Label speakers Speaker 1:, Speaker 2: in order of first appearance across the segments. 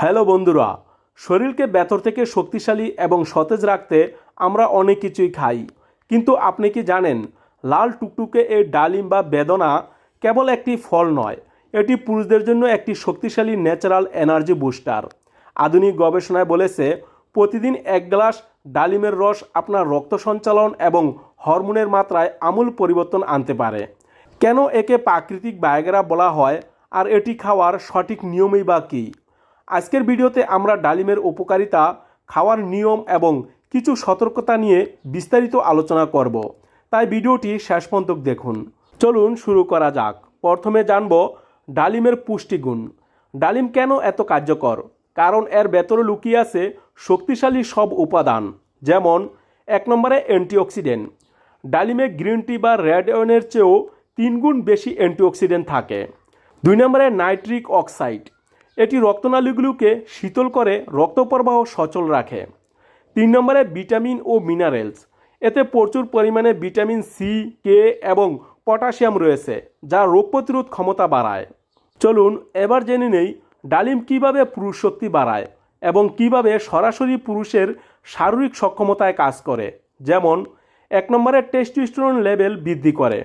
Speaker 1: Hello বন্ধুরা, শরীরকে ভেতর থেকে শক্তিশালী এবং সতেজ রাখতে আমরা অনেক কিছুই খাই, কিন্তু আপনি কি জানেন লাল টুকটুকে এই ডালিম বা বেদনা কেবল একটি ফল নয়, এটি পুরুষদের জন্য একটি শক্তিশালী ন্যাচারাল এনার্জি বুস্টার। আধুনিক গবেষণায় বলেছে প্রতিদিন এক গ্লাস ডালিমের রস আপনার রক্ত সঞ্চালন এবং হরমোনের মাত্রায় আমূল পরিবর্তন আনতে পারে। কেন একে প্রাকৃতিক ভাইয়াগ্রা বলা হয়, আর এটি খাওয়ার সঠিক নিয়মই বা কী? আজকের ভিডিওতে আমরা ডালিমের উপকারিতা, খাওয়ার নিয়ম এবং কিছু সতর্কতা নিয়ে বিস্তারিত আলোচনা করব, তাই ভিডিওটি শেষ পর্যন্ত দেখুন। চলুন শুরু করা যাক। প্রথমে জানব ডালিমের পুষ্টিগুণ। ডালিম কেন এত কার্যকর? কারণ এর ভেতরে লুকিয়ে আছে শক্তিশালী সব উপাদান, যেমন 1 নম্বরে অ্যান্টিঅক্সিডেন্ট। ডালিমে গ্রিন টি বা রেড ওয়াইনের চেয়েও 3 গুণ বেশি অ্যান্টিঅক্সিডেন্ট থাকে। 2 নম্বরে নাইট্রিক অক্সাইড, এটি রক্তনালীগুলোকে শীতল করে রক্ত প্রবাহ সচল রাখে। 3 নম্বরে ভিটামিন ও মিনারেলস, এতে প্রচুর পরিমাণে ভিটামিন সি, কে এবং পটাশিয়াম রয়েছে, যা রোগ প্রতিরোধ ক্ষমতা বাড়ায়। চলুন এবার জেনে নেই ডালিম কিভাবে পুরুষ শক্তি বাড়ায় এবং কিভাবে সরাসরি পুরুষের শারীরিক সক্ষমতায় কাজ করে। যেমন 1 নম্বরে টেস্টোস্টেরন লেভেল বৃদ্ধি করে।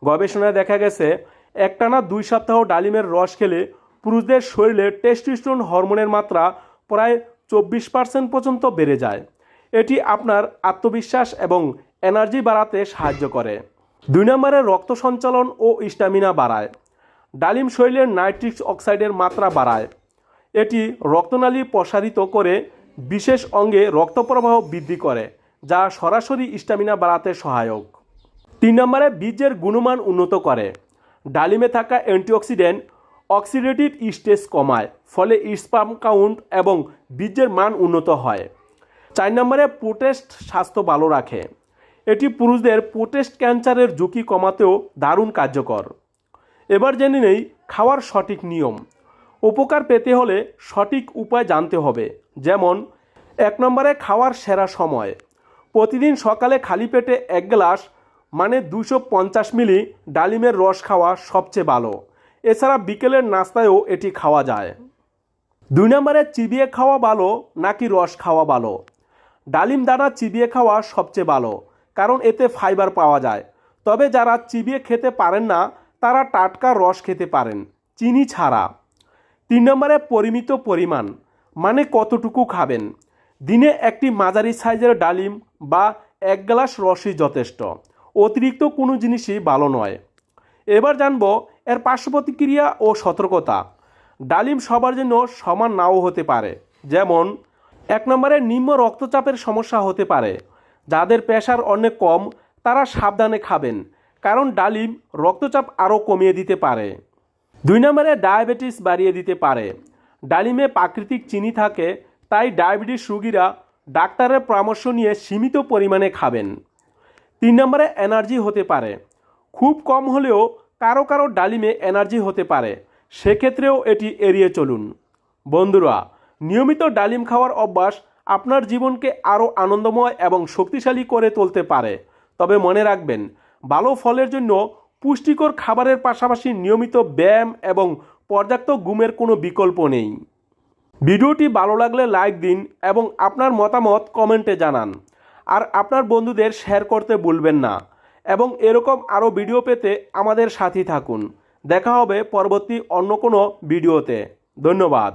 Speaker 1: গবেষণায় দেখা গেছে একটানা 2 সপ্তাহ ডালিমের রস খেলে পুরুষদের শরীরে টেস্টোস্টেরন হরমোনের মাত্রা প্রায় 24% পর্যন্ত বেড়ে যায়। এটি আপনার আত্মবিশ্বাস এবং এনার্জি বাড়াতে সাহায্য করে। 2 নম্বরে রক্ত সঞ্চালন ও স্ট্যামিনা বাড়ায়। ডালিম শরীরের নাইট্রিক অক্সাইডের মাত্রা বাড়ায়। এটি রক্তনালী প্রসারিত করে বিশেষ অঙ্গে রক্ত প্রবাহ বৃদ্ধি করে, যা সরাসরি স্ট্যামিনা বাড়াতে সহায়ক। 3 নম্বরে বীজের গুণমান উন্নত করে। ডালিমে থাকা অ্যান্টিঅক্সিডেন্ট অক্সিডেটিভ স্ট্রেস কমায়, ফলে স্পার্ম কাউন্ট এবং বীজের মান উন্নত হয়। 4 নম্বরে প্রোস্টেট স্বাস্থ্য ভালো রাখে। এটি পুরুষদের প্রোস্টেট ক্যান্সারের ঝুঁকি কমাতেও দারুণ কার্যকর। এবার জেনে নেই খাওয়ার সঠিক নিয়ম। উপকার পেতে হলে সঠিক উপায় জানতে হবে। যেমন 1 নম্বরে খাওয়ার সেরা সময়। প্রতিদিন সকালে খালি পেটে 1 গ্লাস মানে 250 মিলি ডালিমের রস খাওয়া সবচেয়ে ভালো। এছাড়া বিকেলের নাস্তায়ও এটি খাওয়া যায়। 2 নম্বরে চিবিয়ে খাওয়া ভালো নাকি রস খাওয়া ভালো? ডালিম দানা চিবিয়ে খাওয়া সবচেয়ে ভালো, কারণ এতে ফাইবার পাওয়া যায়। তবে যারা চিবিয়ে খেতে পারেন না, তারা টাটকা রস খেতে পারেন, চিনি ছাড়া। 3 নম্বরে পরিমিত পরিমাণ, মানে কতটুকু খাবেন। দিনে একটি মাঝারি সাইজের ডালিম বা 1 গ্লাস রসই যথেষ্ট। অতিরিক্ত কোনো জিনিসই ভালো নয়। এবার জানবো এর পার্শ্ব প্রতিক্রিয়া ও সতর্কতা। ডালিম সবার জন্য সমান নাও হতে পারে। যেমন 1 নম্বরে নিম্ন রক্তচাপের সমস্যা হতে পারে। যাদের প্রেশার অনেক কম তারা সাবধানে খাবেন, কারণ ডালিম রক্তচাপ আরও কমিয়ে দিতে পারে। 2 নম্বরে ডায়াবেটিস বাড়িয়ে দিতে পারে। ডালিমে প্রাকৃতিক চিনি থাকে, তাই ডায়াবেটিস রোগীরা ডাক্তারের পরামর্শ নিয়ে সীমিত পরিমাণে খাবেন। 3 নম্বরে এনার্জি হতে পারে। খুব কম হলেও কারো কারো ডালিমে এনার্জি হতে পারে, সেক্ষেত্রেও এটি এড়িয়ে চলুন। বন্ধুরা, নিয়মিত ডালিম খাওয়ার অভ্যাস আপনার জীবনকে আরও আনন্দময় এবং শক্তিশালী করে তুলতে পারে। তবে মনে রাখবেন, ভালো ফলের জন্য পুষ্টিকর খাবারের পাশাপাশি নিয়মিত ব্যায়াম এবং পর্যাপ্ত ঘুমের কোনো বিকল্প নেই। ভিডিওটি ভালো লাগলে লাইক দিন এবং আপনার মতামত কমেন্টে জানান। আর আপনার বন্ধুদের শেয়ার করতে ভুলবেন না। এবং এরকম আরও ভিডিও পেতে আমাদের সাথেই থাকুন। দেখা হবে পরবর্তী অন্য কোনো ভিডিওতে। ধন্যবাদ।